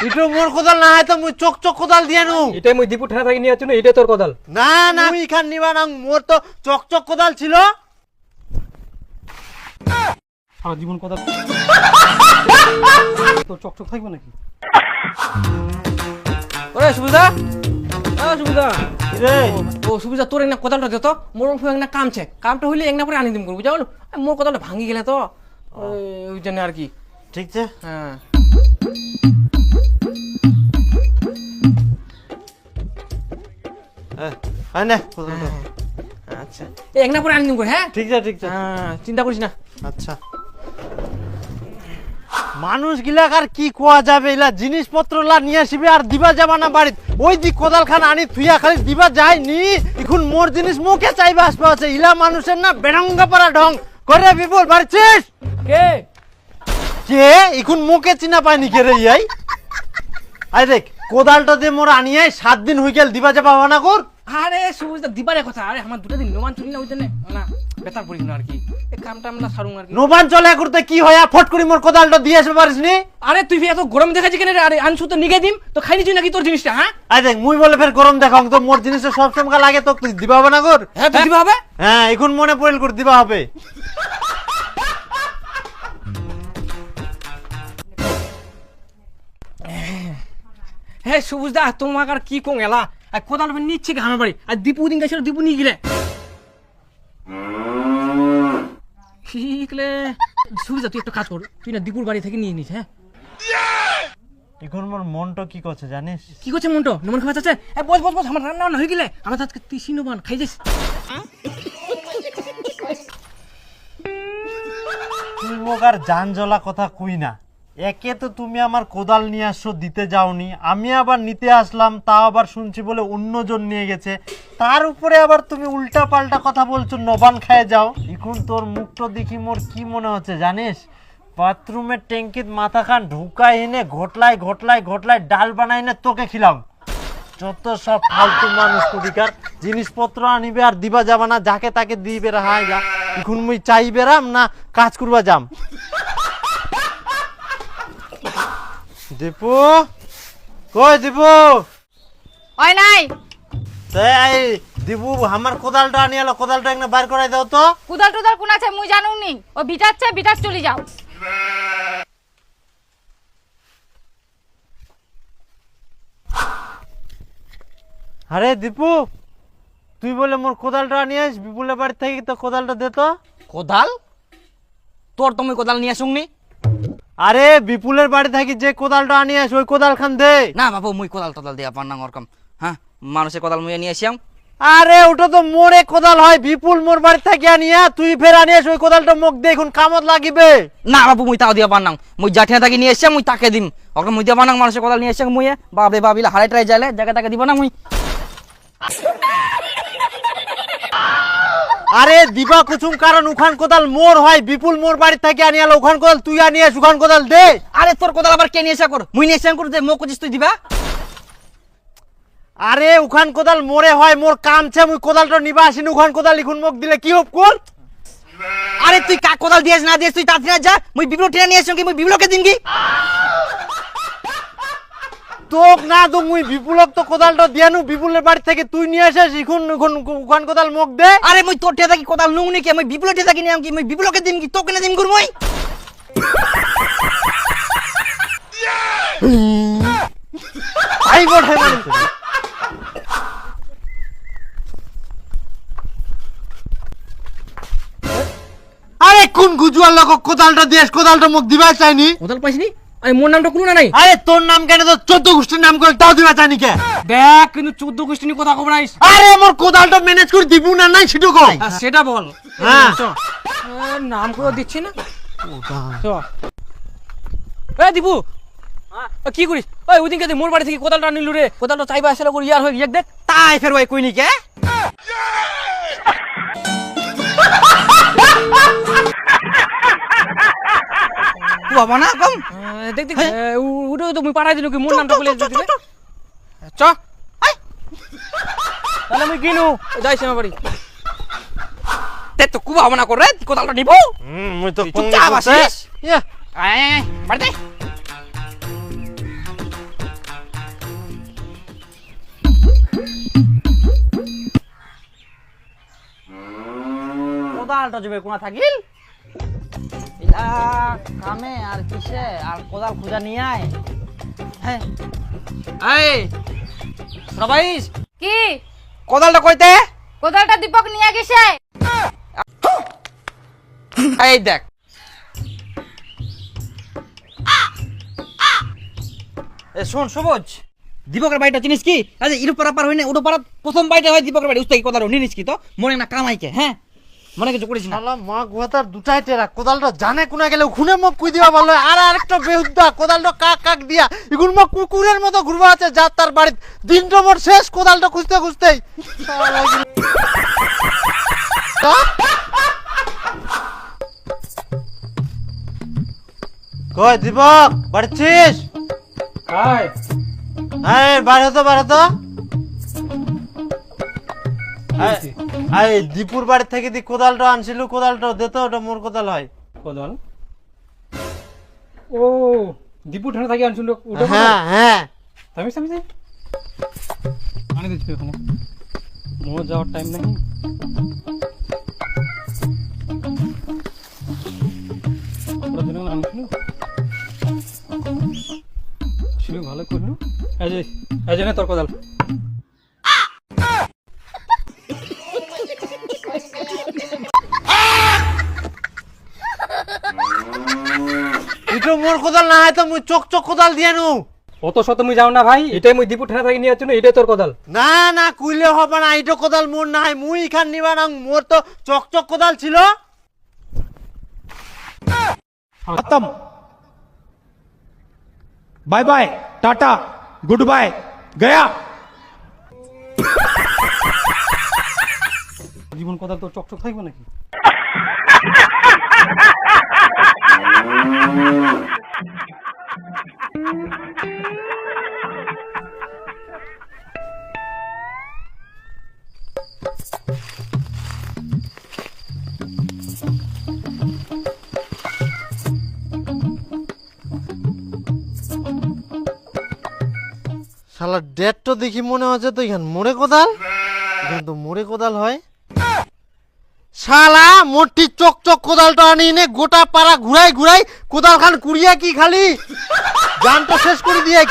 ইটো মোর কোদাল না হয় তো মুই চক চক কোদাল দিয়া নু। এটাই মুই দীপু ঠানা থেকে নিয়ে আছি না, এটাই তোর কোদাল। না না মুই খান নিবা না, মোর তো চক চক কোদাল ছিল। সারা জীবন কোদাল তোর চকচক থাকবে নাকি? ওরে সুবিধা, সুবিধা রে ও সুবিধা, তোর একটা কোদালটা দে তো, মোর একটা কামছে, কামটা হইলে একটা পরে আনি দিম করবো, বুঝা গেল? মোর কোদালটা ভাঙি গেলে তো ওই জন্য আর কি। ঠিক আছে। হ্যাঁ হ্যাঁ নে কোদালটা। আচ্ছা এই একটা পরে আনি দিম করে। হ্যাঁ ঠিক আছে ঠিক আছে। হ্যাঁ চিন্তা করিস না। আচ্ছা মানুষ গিলাকার কি কোয়া যাবে, এলা জিনিসপত্র লা নিয়ে আসিবে আর দিবা যাবা না বাড়িত। ওই দি কোদাল খান আনি থুইয়া খালি দিবা যায় নি। এখন মোর জিনিস মুখে চাইবা আসবা আছে, ইলা মানুষের না বেড়ঙ্গা পারা ঢং করে। বিপুল বাড়িছিস কে কে? এখন মুখে চিনা পায়নি কে রে ইয়াই? আই দেখ কোদালটা দিয়ে মোর আনিয়াই 7 দিন হই গেল, দিবা যাবা না কর। আরে সুবিধা দিবারে কথা, আরে আমার দুটো দিন নোমান চুরি না ওই জন্য না বেতার পড়িস না আর কি। এই কামটা আমরা সারুম আর কি। নোবান চলে করতে কি হয়, ফট করে মোর কোদালটা দিয়ে আসবে পারিস নি? আরে তুই এত গরম দেখাচ্ছি কেন রে? আরে আনছু তো নিগে দিম তো খাই নিছি নাকি তোর জিনিসটা? হ্যাঁ আই দেখ মুই বলে ফের গরম দেখাও তো, মোর জিনিসটা সব সময় লাগে তো দিবা হবে না কর। হ্যাঁ তো দিবা হবে। হ্যাঁ এখন মনে পড়ল করে দিবা হবে। হ্যাঁ সবুজ দা তোমাক আর কি কোং এলা, আর কোদাল নিচ্ছে ঘামে বাড়ি, আর দীপু দিন গেছিল দীপু নিয়ে গেলে ঠিকলে। সুবিধা তুই একটা কাজ কর, তুই না দীপুর বাড়ি থেকে নিয়ে নিস। হ্যাঁ এখন মোর মনটা কি করছে জানিস? কি করছে মনটো? নমন খাওয়া যাচ্ছে? বস বস বস, আমার রান্না হয়ে গেলে আমার আজকে তিসি নবান খাই যাস। তুই মোক আর জান জ্বলা কথা কই না। একে তো তুমি আমার কোদাল নিয়ে আসছো, দিতে যাওনি, আমি আবার নিতে আসলাম, তাও আবার শুনছি বলে অন্যজন নিয়ে গেছে। তার উপরে আবার তুমি উল্টা পাল্টা কথা বলছো, নবান খায় যাও। এখন তোর মুখটা দেখি মোর কি মনে হচ্ছে জানিস? বাথরুমের ট্যাঙ্কিত মাথা খান ঢুকাই এনে ঘটলাই ঘটলাই ঘটলাই ডাল বানাই না তোকে খিলাম। যত সব ফালতু মানুষ কুদিকার জিনিসপত্র আনিবে আর দিবা যাবা না, যাকে তাকে দিবে রাহাই যা। এখন মুই চাই বেরাম না কাজ করবা যাম। দীপু কই দীপু? ওই নাই তাই দীপু আমার কোদালটা আনিয়ে এলো, কোদালটা একটা বাইর করাই দাও তো। কুদাল টুদাল কোন আছে মুই জানুম নি। ও বিটাচ্ছে বিটাচ চলে যাও। আরে দীপু তুই বলে মোর কোদালটা আনিয়ে আস বিপুলের বাড়ি থেকে, তো কোদালটা দে তো। কোদাল? তোর তুমি কোদাল নিয়ে আসুংনি? আরে বিপুলের বাড়ি থেকে যে কোদালটা আনিয়ে আস ওই কোদাল খান দে। না বাবু মুই কোদাল টোদাল দিয়া পার না ওরকম। হ্যাঁ মানুষের কোদাল মুই নিয়ে আসিয়াম। আরে ওটা তো মোরে কোদাল হয়, বিপুল মোর বাড়ি থেকে আনিয়া তুই ফের আনিস ওই কোদালটা মুখ দে, এখন কামত লাগিবে। না বাবু মুই তাও দিয়া পার না, মুই জাঠিয়া থাকি নিয়ে আসিয়াম মুই তাকে দিম। ওকে মুই দিয়া পার না, মানুষের কোদাল নিয়ে আসিয়াম মুই বাবে বাবিলা হারাই ট্রাই যাইলে জায়গা তাকে দিব না মুই। আরে দিবা কুচুম, কারণ উখান কোদাল মোর হয়, বিপুল মোর বাড়ি থেকে আনিয়াল, উখান কোদাল তুই আনিয়াস, উখান কোদাল দে। আরে তোর কোদাল আবার কে নিয়ে আসা কর? মুই নিয়ে আসিয়াম কর দে, মো কইছিস তুই দিবা? আরে উখান কোদাল মোরে হয়, মোর কামছে, মুই কোদালটা নিবা আসিনি, উখান কোদাল লিখুন মুখ দিলে কি হোক কর। আরে তুই কা কোদাল দিয়েছ না দিয়েছ তুই তাড়াতাড়ি যা, মুই বিবলো টেনে নিয়ে আসিয়াম কি মুই বিবলোকে দিম কি? তোক না তো মুই বিপুলক তো কোদালটা দিয়ানু, বিপুলের বাড়ি থেকে তুই নিয়ে আসিস, এখন উখান কোদাল মুখ দে। আরে মুই তোর টেনে থাকি কোদাল নুং নি কি, মুই বিবলো টেনে থাকি নিয়াম কি মুই বিবলোকে দিম কি তোকে না দিম কর মুই? আই বড় মানে আরে কোন গুজুয়ার লোক কোদালটা দিয়েস, কোদালটা মুখ দিবা চাইনি। কোদাল পাইছিনি? আরে মোর নামটা কোনো না নাই। আরে তোর নাম কেন, তো 14 গোষ্ঠীর নাম করে তাও দিবা চাইনি কে? দেখ কিন্তু 14 গোষ্ঠী নিয়ে কথা কবরাইস। আরে মোর কোদালটা ম্যানেজ করে দিব না নাই সেটা কই। সেটা বল। হ্যাঁ নাম করে দিচ্ছি না চ। এ দীপু কি করিস? ওই ওইদিনকে মোর বাড়ি থেকে কোদালটা নিলু রে, কোদালটা চাইবা আসলে করে ইয়ার হয়ে দেখ তাই ফের ওই কইনি কে। বাবা না কম দেখ দেখ উঠে তো মুই পাঠাই দিল কি মোর নামটা বলে দিবি চ। তাহলে আমি কিনু যাই সীমা বাড়ি তে তো কুবা না করে কোদালটা নিব। মুই তো চুপচাপ আসিস। ইয়া আয় বাড়িতে কোদালটা যাবে কোনা থাকিল ইলা কামে আর কিসে আর কোদাল খুঁজা নিয়ে আয় হ্যাঁ এই সবাইস কি কোদালটা কইতে কোদালটা দীপক নিয়ে গেছে। এই দেখ এ শোন সবুজ দীপকের বাড়িটা চিনিস কি আচ্ছা ইরু পারা পার হইনি উড়ো পারা প্রথম বাড়িটা হয় দীপকের বাড়ি উস্তাকি কোদাল নিনিস কি তো মনে না কামাইকে হ্যাঁ মনে কিছু করিস না শালা মা গুয়াতার দুটাই টেরা কোদালটা জানে কোনা গেলে খুনে মুখ কুই দিবা ভালো আর আরেকটা বেহুদ্দা কোদালটা কাক কাক দিয়া এগুলো মা কুকুরের মতো ঘুরবা আছে যার তার বাড়ি দিনটা মোর শেষ কোদালটা খুঁজতে খুঁজতেই কই দীপক বাড়ছিস হাই এই বাইরে তো বাইরে তো এই দীপুর বাড়ি থেকে দি কোদালটা আনছিল কোদালটা দে তো ওটা মোর কোদাল হয় কোদাল ও দীপু ঠান্ডা থাকি আনছিল ওটা হ্যাঁ হ্যাঁ আমি আনি দিচ্ছি ওখানে মোর যাওয়ার টাইম নেই আমরা দিন আনছিল ছিল ভালো করলো এই যে তোর কোদাল এটা মোর কোদাল না হয় তো মুই চক চক কোদাল দিয়ে নু অত শত মুই যাও না ভাই এটাই মুই দীপু ঠান্ডা থাকি নিয়ে আসছিল এটাই তোর কোদাল না না কুইলে হবে না এটা কোদাল মোর না হয় মুই এখান নিবা না মোর তো চক চক কোদাল ছিল खत्म bye bye tata goodbye गया জীবন কোদাল তো চকচক থাকবে নাকি শালা ডেট তো দেখি মনে হচ্ছে তো এখান মোরে কোদাল এখান তো মোরে কোদাল হয় শালা মোটি চক চক কোদালটা আনি নে গোটা পাড়া ঘুরাই ঘুরাই কোদাল খান কুড়িয়া কি খালি জান তো শেষ করে দিয়ে